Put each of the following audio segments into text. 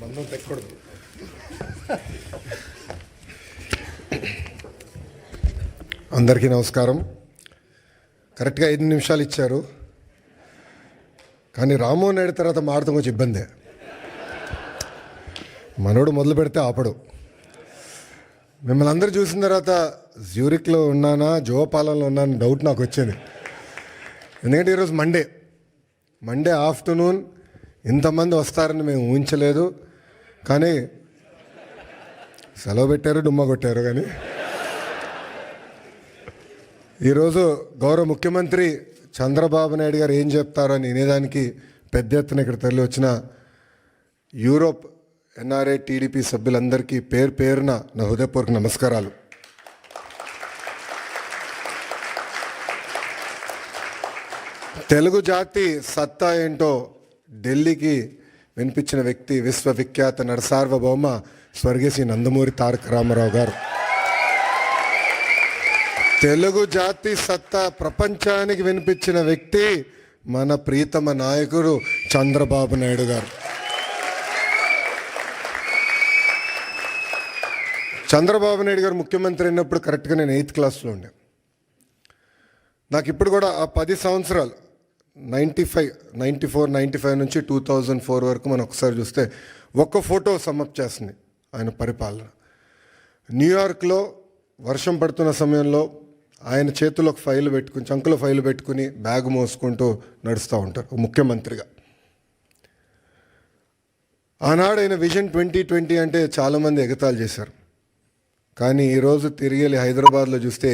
బంధం తెక్కూడదు. అందరికీ నమస్కారం. కరెక్ట్గా 5 నిమిషాలు ఇచ్చారు, కానీ రామ్మోహన్ నాయుడు తర్వాత మాడతాం కొంచెం ఇబ్బందే. మనోడు మొదలు పెడితే ఆపడు. మిమ్మల్ని అందరూ చూసిన తర్వాత జ్యూరిక్లో ఉన్నానా జోపాలంలో ఉన్నానా డౌట్ నాకు వచ్చింది. ఎందుకంటే ఈరోజు మండే ఆఫ్టర్నూన్ ఇంతమంది వస్తారని మేము ఊహించలేదు. కానీ సెలవు పెట్టారు, డుమ్మా కొట్టారు. కానీ ఈరోజు గౌరవ ముఖ్యమంత్రి చంద్రబాబు నాయుడు గారు ఏం చెప్తారో అని వినేదానికి పెద్ద ఎత్తున ఇక్కడ తరలి వచ్చిన యూరోప్ ఎన్ఆర్ఐ టీడీపీ సభ్యులందరికీ పేరున నా హృదయపూర్వక నమస్కారాలు. తెలుగు జాతి సత్తా ఏంటో ఢిల్లీకి వినిపించిన వ్యక్తి విశ్వవిఖ్యాత నరసార్వభౌమ స్వర్గీయ శ్రీ నందమూరి తారక రామారావు గారు. తెలుగు జాతి సత్తా ప్రపంచానికి వినిపించిన వ్యక్తి మన ప్రీతమ నాయకుడు చంద్రబాబు నాయుడు గారు. చంద్రబాబు నాయుడు గారు ముఖ్యమంత్రి అయినప్పుడు కరెక్ట్గా నేను 8th క్లాస్లో ఉండే. నాకు ఇప్పుడు కూడా ఆ 10 సంవత్సరాలు 94 నుంచి 2004 వరకు మనం ఒకసారి చూస్తే ఒక్క ఫోటో సమ్మప్ చేస్తుంది ఆయన పరిపాలన. న్యూయార్క్లో వర్షం పడుతున్న సమయంలో ఆయన చేతిలో ఒక ఫైల్ పెట్టుకుని, చంకులో ఫైల్ పెట్టుకుని బ్యాగ్ మోసుకుంటూ నడుస్తూ ఉంటారు ముఖ్యమంత్రిగా. ఆనాడు ఆయన విజన్ 2020 అంటే చాలామంది ఎగతాళి చేశారు. కానీ ఈరోజు తిరిగి వెళ్ళి హైదరాబాద్లో చూస్తే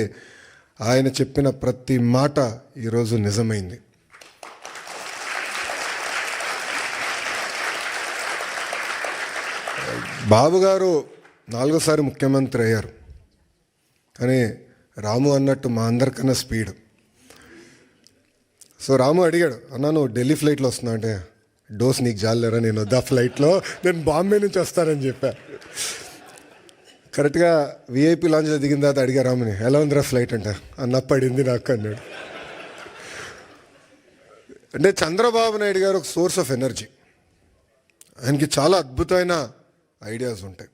ఆయన చెప్పిన ప్రతి మాట ఈరోజు నిజమైంది. బాబు గారు 4వ ముఖ్యమంత్రి అయ్యారు. కానీ రాము అన్నట్టు మా అందరికన్నా స్పీడ్. సో రాము అడిగాడు, అన్నా నువ్వు ఢిల్లీ ఫ్లైట్లో వస్తున్నావు అంటే, డోస్ నీకు జాలేరా, నేను వద్దా ఫ్లైట్లో, నేను బాంబే నుంచి వస్తానని చెప్పా. కరెక్ట్గా విఐపి లాంచ్లో దిగిన తర్వాత అడిగా రాముని, ఎలా ఉందిరా ఫ్లైట్ అంట, అన్న పడింది నాకు అన్నాడు. అంటే చంద్రబాబు నాయుడు గారు ఒక సోర్స్ ఆఫ్ ఎనర్జీ. ఆయనకి చాలా అద్భుతమైన ఐడియాస్ ఉంటాయి.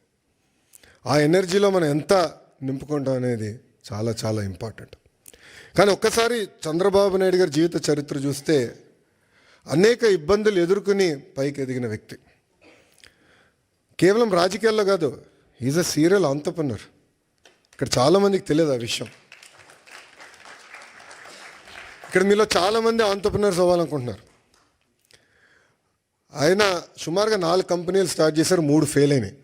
ఆ ఎనర్జీలో మనం ఎంత నింపుకుంటాం అనేది చాలా చాలా ఇంపార్టెంట్. కానీ ఒక్కసారి చంద్రబాబు నాయుడు గారి జీవిత చరిత్ర చూస్తే అనేక ఇబ్బందులు ఎదుర్కొని పైకి ఎదిగిన వ్యక్తి. కేవలం రాజకీయాల్లో కాదు, ఈజ్ అ సీరియల్ ఆంటర్‌ప్రెన్యూర్. ఇక్కడ చాలామందికి తెలియదు ఆ విషయం. ఇక్కడ మీలో చాలామంది ఆంటర్‌ప్రెన్యూర్స్ అవ్వాలనుకుంటున్నారు. ఆయన సుమారుగా 4 కంపెనీలు స్టార్ట్ చేశారు, 3 ఫెయిల్ అయినాయి.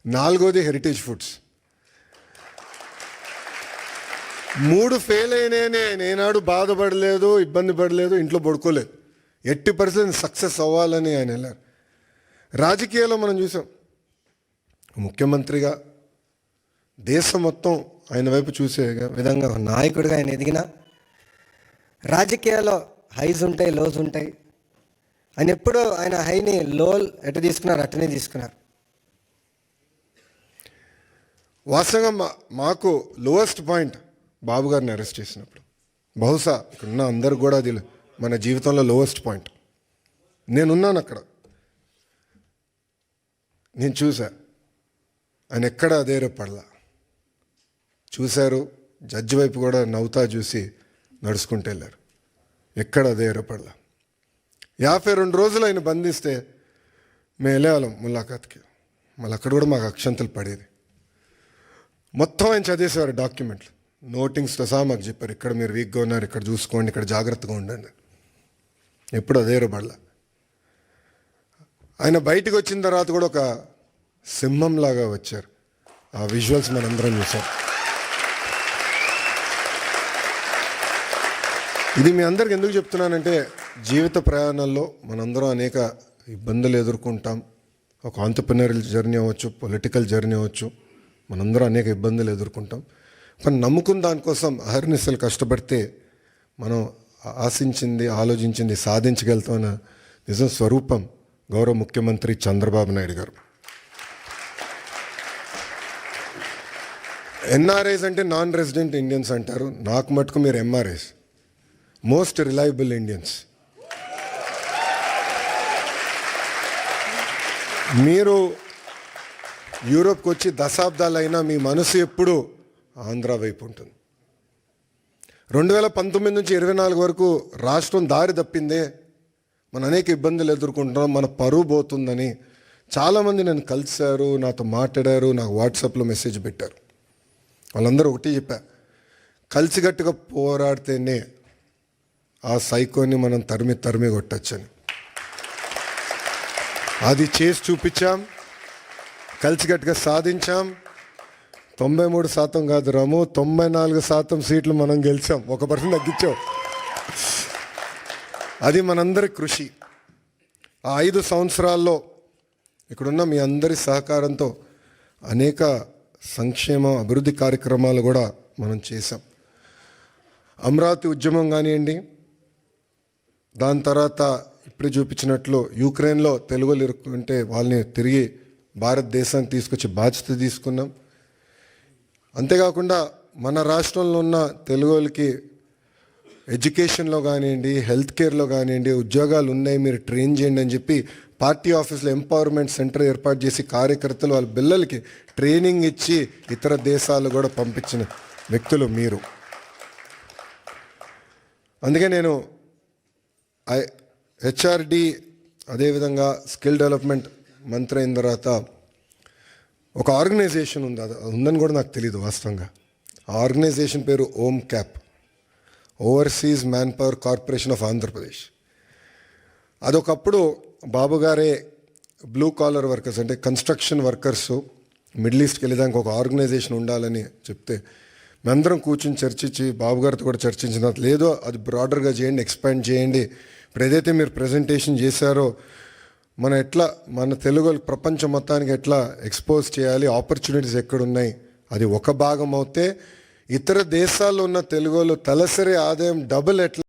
4వది హెరిటేజ్ ఫుడ్స్. 3 ఫెయిల్ అయినాయనే నేనాడు బాధపడలేదు, ఇబ్బంది పడలేదు, ఇంట్లో పడుకోలేదు. 80% సక్సెస్ అవ్వాలని ఆయన వెళ్ళారు. రాజకీయాల్లో మనం చూసాం, ముఖ్యమంత్రిగా దేశం మొత్తం ఆయన వైపు చూసే విధంగా నాయకుడిగా ఆయన ఎదిగిన, రాజకీయాల్లో హైస్ ఉంటాయి, లోస్ ఉంటాయి. ఆయన ఎప్పుడు ఆయన హైని లో ఎటు తీసుకున్నారు అట్టనే తీసుకున్నారు. వాస్తవంగా మాకు లోయెస్ట్ పాయింట్ బాబు గారిని అరెస్ట్ చేసినప్పుడు, బహుశా ఇక్కడున్న అందరు కూడా అది మన జీవితంలో లోయెస్ట్ పాయింట్. నేనున్నాను అక్కడ, నేను చూసా ఆయన ఎక్కడ అధైర్యపడలా. చూశారు, జడ్జి వైపు కూడా నవ్వుతా చూసి నడుచుకుంటూ వెళ్ళారు. ఎక్కడ అధైర్యపడలా. 52 రోజులు ఆయన బంధిస్తే మేము వెళ్ళేవాళ్ళం ములాఖాత్కి. మళ్ళీ అక్కడ కూడా మాకు అక్షంతలు పడేది. మొత్తం ఆయన చదివేసేవారు డాక్యుమెంట్లు, నోటింగ్స్తో సహా మాకు చెప్పారు, ఇక్కడ మీరు వీక్గా ఉన్నారు, ఇక్కడ చూసుకోండి, ఇక్కడ జాగ్రత్తగా ఉండండి. ఎప్పుడు అధైర్యపడలా. ఆయన బయటకు వచ్చిన తర్వాత కూడా ఒక సింహంలాగా వచ్చారు. ఆ విజువల్స్ మనందరం చూసాం. ఇది మీ అందరికి ఎందుకు చెప్తున్నానంటే, జీవిత ప్రయాణాల్లో మనందరం అనేక ఇబ్బందులు ఎదుర్కొంటాం. ఒక ఆంటర్‌ప్రెన్యూరియల్ జర్నీ అవ్వచ్చు, పొలిటికల్ జర్నీ అవ్వచ్చు, మనందరం అనేక ఇబ్బందులు ఎదుర్కొంటాం. కానీ నమ్ముకున్న దానికోసం అహర్నిశలు కష్టపడితే మనం ఆశించింది, ఆలోచించింది సాధించగలుగుతామన్న నిజం స్వరూపం గౌరవ ముఖ్యమంత్రి చంద్రబాబు నాయుడు గారు. ఎన్ఆర్ఐస్ అంటే నాన్ రెసిడెంట్ ఇండియన్స్ అంటారు. నాకు మటుకు మీరు ఎంఆర్ఐస్, మోస్ట్ రిలయబుల్ ఇండియన్స్. మీరు యూరోప్కి వచ్చి దశాబ్దాలైనా మీ మనసు ఎప్పుడు ఆంధ్ర వైపు ఉంటుంది. 2019 నుంచి 24 వరకు రాష్ట్రం దారి తప్పిందే, మనం అనేక ఇబ్బందులు ఎదుర్కొంటున్నాం, మన పరువు పోతుందని చాలామంది నన్ను కలిశారు, నాతో మాట్లాడారు, నాకు వాట్సాప్లో మెసేజ్ పెట్టారు. వాళ్ళందరూ ఒకటి చెప్పా, కలిసికట్టుగా పోరాడితేనే ఆ సైకోని మనం తరిమి కొట్టచ్చని. అది చేసి చూపించాం, కలిసికట్టుగా సాధించాం. 93% కాదు రాము, 94% సీట్లు మనం గెలిచాం, 1% తగ్గించాం. అది మనందరి కృషి. ఆ 5 సంవత్సరాల్లో ఇక్కడున్న మీ అందరి సహకారంతో అనేక సంక్షేమ అభివృద్ధి కార్యక్రమాలు కూడా మనం చేశాం. అమరావతి ఉద్యమం కానివ్వండి, దాని తర్వాత ఇప్పుడు చూపించినట్లు యుక్రెయిన్లో తెలుగులు ఇరుక్కుంటే వాళ్ళని తిరిగి భారతదేశానికి తీసుకొచ్చి బాధ్యత తీసుకున్నాం. అంతేకాకుండా మన రాష్ట్రంలో ఉన్న తెలుగులకి ఎడ్యుకేషన్లో కానివ్వండి, హెల్త్ కేర్లో కానివ్వండి ఉద్యోగాలు ఉన్నాయి, మీరు ట్రైన్ చేయండి అని చెప్పి పార్టీ ఆఫీస్లో ఎంపవర్మెంట్ సెంటర్ ఏర్పాటు చేసి కార్యకర్తలు వాళ్ళ పిల్లలకి ట్రైనింగ్ ఇచ్చి ఇతర దేశాలు కూడా పంపించిన వ్యక్తులు మీరు. అందుకే నేను హెచ్ఆర్డి అదేవిధంగా స్కిల్ డెవలప్మెంట్ మంత్రి అయిన తర్వాత ఒక ఆర్గనైజేషన్ ఉంది, అది ఉందని కూడా నాకు తెలియదు వాస్తవంగా. ఆ ఆర్గనైజేషన్ పేరు ohm cap, overseas man power corporation of Andhra Pradesh. అదొకప్పుడు బాబు గారే బ్లూ కాలర్ వర్కర్స్ అంటే కన్స్ట్రక్షన్ వర్కర్స్ మిడిల్ ఈస్ట్కి వెళ్ళేదానికి ఒక ఆర్గనైజేషన్ ఉండాలని చెప్తే మేమందరం కూర్చొని చర్చించి బాబు గారితో కూడా చర్చించిన లేదో అది బ్రాడర్గా చేయండి, ఎక్స్పాండ్ చేయండి. ఇప్పుడు ఏదైతే మీరు ప్రజెంటేషన్ చేశారో మన ఎట్లా మన తెలుగు ప్రపంచం మొత్తానికి ఎట్లా ఎక్స్పోజ్ చేయాలి, ఆపర్చునిటీస్ ఎక్కడున్నాయి, అది ఒక భాగం అవుతే ఇతర దేశాల్లో ఉన్న తెలుగులో తలసరి ఆదాయం డబుల్ ఎట్లా